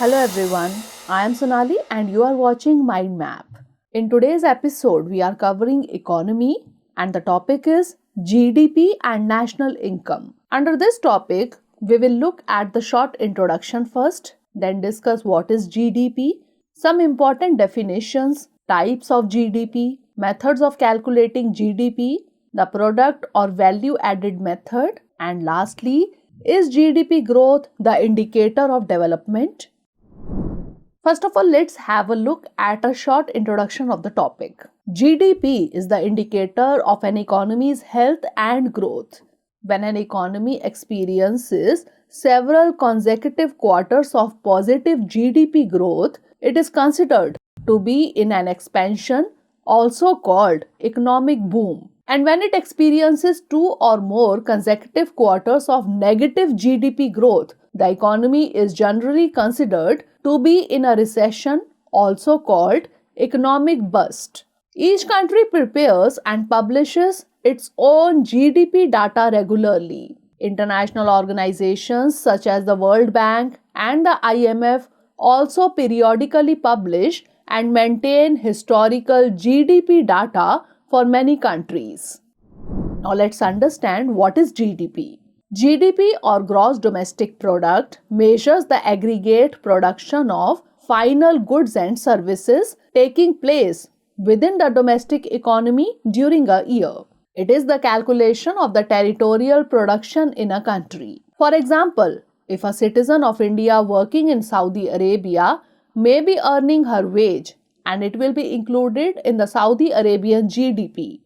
Hello everyone, I am Sonali and you are watching Mind Map. In today's episode, we are covering economy and the topic is GDP and national income. Under this topic, we will look at the short introduction first, then discuss what is GDP, some important definitions, types of GDP, methods of calculating GDP, the product or value added method, and lastly, is GDP growth the indicator of development? First of all, let's have a look at a short introduction of the topic. GDP is the indicator of an economy's health and growth. When an economy experiences several consecutive quarters of positive GDP growth, it is considered to be in an expansion, also called economic boom. And when it experiences 2 or more consecutive quarters of negative GDP growth, the economy is generally considered to be in a recession, also called economic bust. Each country prepares and publishes its own GDP data regularly. International organizations such as the World Bank and the IMF also periodically publish and maintain historical GDP data for many countries. Now let's understand what is GDP. GDP or gross domestic product measures the aggregate production of final goods and services taking place within the domestic economy during a year. It is the calculation of the territorial production in a country. For example, if a citizen of India working in Saudi Arabia may be earning her wage and it will be included in the Saudi Arabian GDP.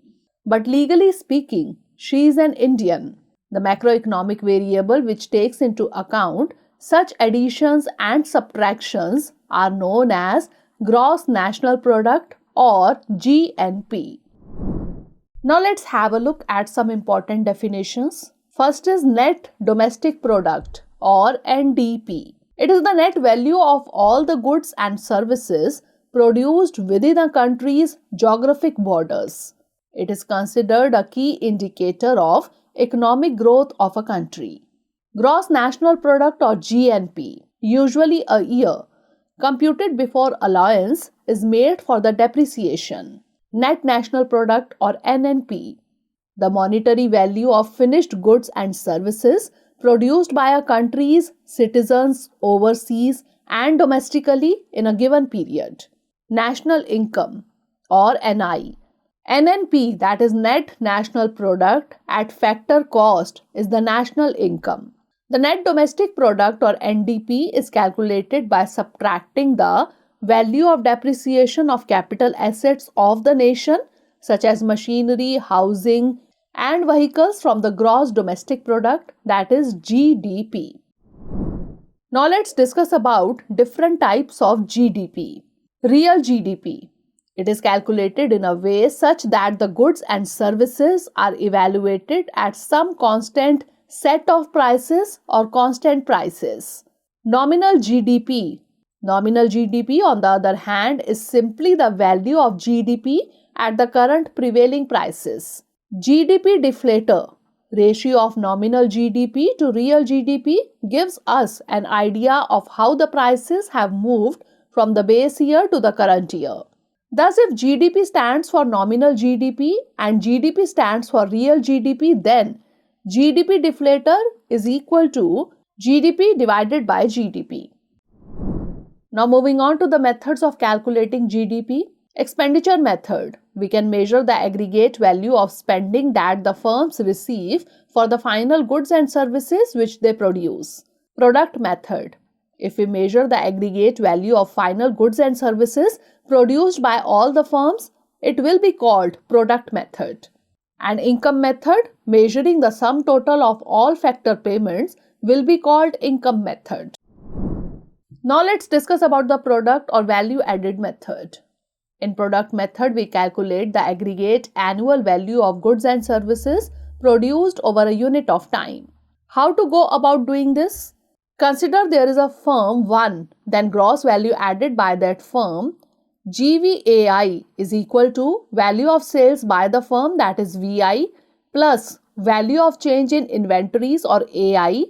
But legally speaking, she is an Indian. The macroeconomic variable which takes into account such additions and subtractions are known as gross national product or GNP. Now let's have a look at some important definitions. First is net domestic product or NDP. It is the net value of all the goods and services produced within a country's geographic borders. It is considered a key indicator of economic growth of a country. Gross national product or GNP, usually a year, computed before allowance is made for the depreciation. Net national product or NNP, the monetary value of finished goods and services produced by a country's citizens overseas and domestically in a given period. National income or NI. NNP, that is net national product at factor cost, is the national income. The net domestic product or NDP is calculated by subtracting the value of depreciation of capital assets of the nation such as machinery, housing and vehicles from the gross domestic product, that is GDP. Now let's discuss about different types of GDP. Real GDP. It is calculated in a way such that the goods and services are evaluated at some constant set of prices or constant prices. Nominal GDP. Nominal GDP, on the other hand, is simply the value of GDP at the current prevailing prices. GDP deflator. Ratio of nominal GDP to real GDP gives us an idea of how the prices have moved from the base year to the current year. Thus, if GDP stands for nominal GDP and GDP stands for real GDP, then GDP deflator is equal to GDP divided by GDP. Now moving on to the methods of calculating GDP. Expenditure method. We can measure the aggregate value of spending that the firms receive for the final goods and services which they produce. Product method. If we measure the aggregate value of final goods and services produced by all the firms, it will be called product method. And income method, measuring the sum total of all factor payments, will be called income method. Now let's discuss about the product or value added method. In product method, we calculate the aggregate annual value of goods and services produced over a unit of time. How to go about doing this? Consider there is a firm 1, then gross value added by that firm GVAI is equal to value of sales by the firm, that is VI, plus value of change in inventories or AI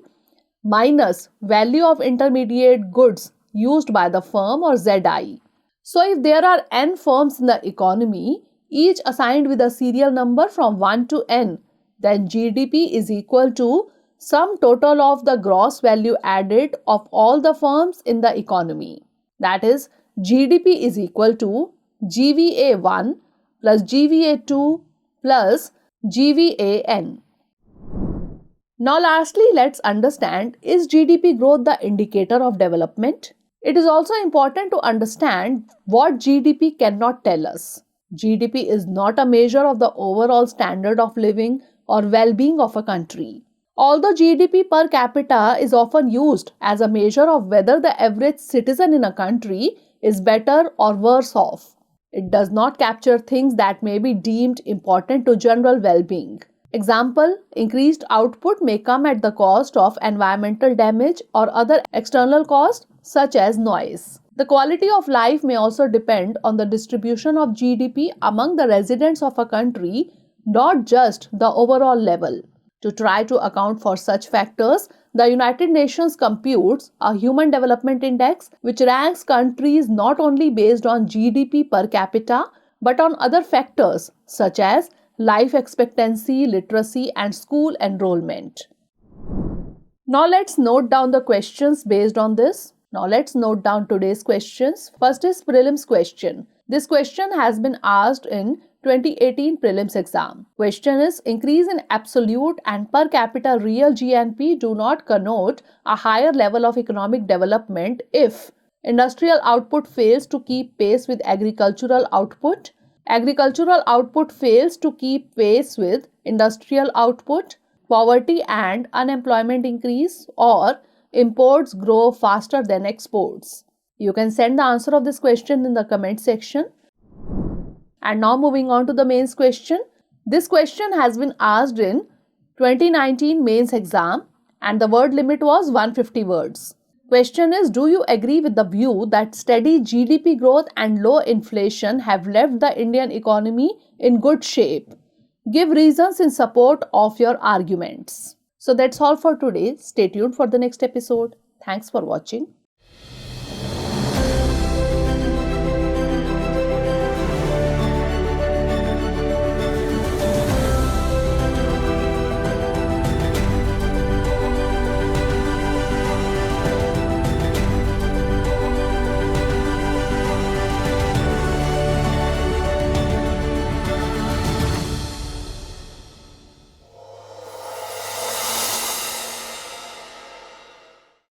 minus value of intermediate goods used by the firm or ZI. So if there are n firms in the economy, each assigned with a serial number from 1 to n, then GDP is equal to sum total of the gross value added of all the firms in the economy. That is, GDP is equal to GVA1 plus GVA2 plus GVAN. Now lastly, let's understand, is GDP growth the indicator of development? It is also important to understand what GDP cannot tell us. GDP is not a measure of the overall standard of living or well-being of a country. Although GDP per capita is often used as a measure of whether the average citizen in a country is better or worse off, it does not capture things that may be deemed important to general well-being. Example, increased output may come at the cost of environmental damage or other external costs such as noise. The quality of life may also depend on the distribution of GDP among the residents of a country, not just the overall level. To try to account for such factors, the United Nations computes a Human Development Index which ranks countries not only based on GDP per capita but on other factors such as life expectancy, literacy, and school enrollment. Now let's note down the questions based on this. Now let's note down today's questions. First is Prelims Question. This question has been asked in 2018 Prelims exam. Question is, increase in absolute and per capita real GNP do not connote a higher level of economic development if industrial output fails to keep pace with agricultural output, agricultural output fails to keep pace with industrial output, poverty and unemployment increase, or imports grow faster than exports. You can send the answer of this question in the comment section. And now moving on to the mains question. This question has been asked in 2019 mains exam and the word limit was 150 words. Question is, do you agree with the view that steady GDP growth and low inflation have left the Indian economy in good shape? Give reasons in support of your arguments. So that's all for today. Stay tuned for the next episode. Thanks for watching.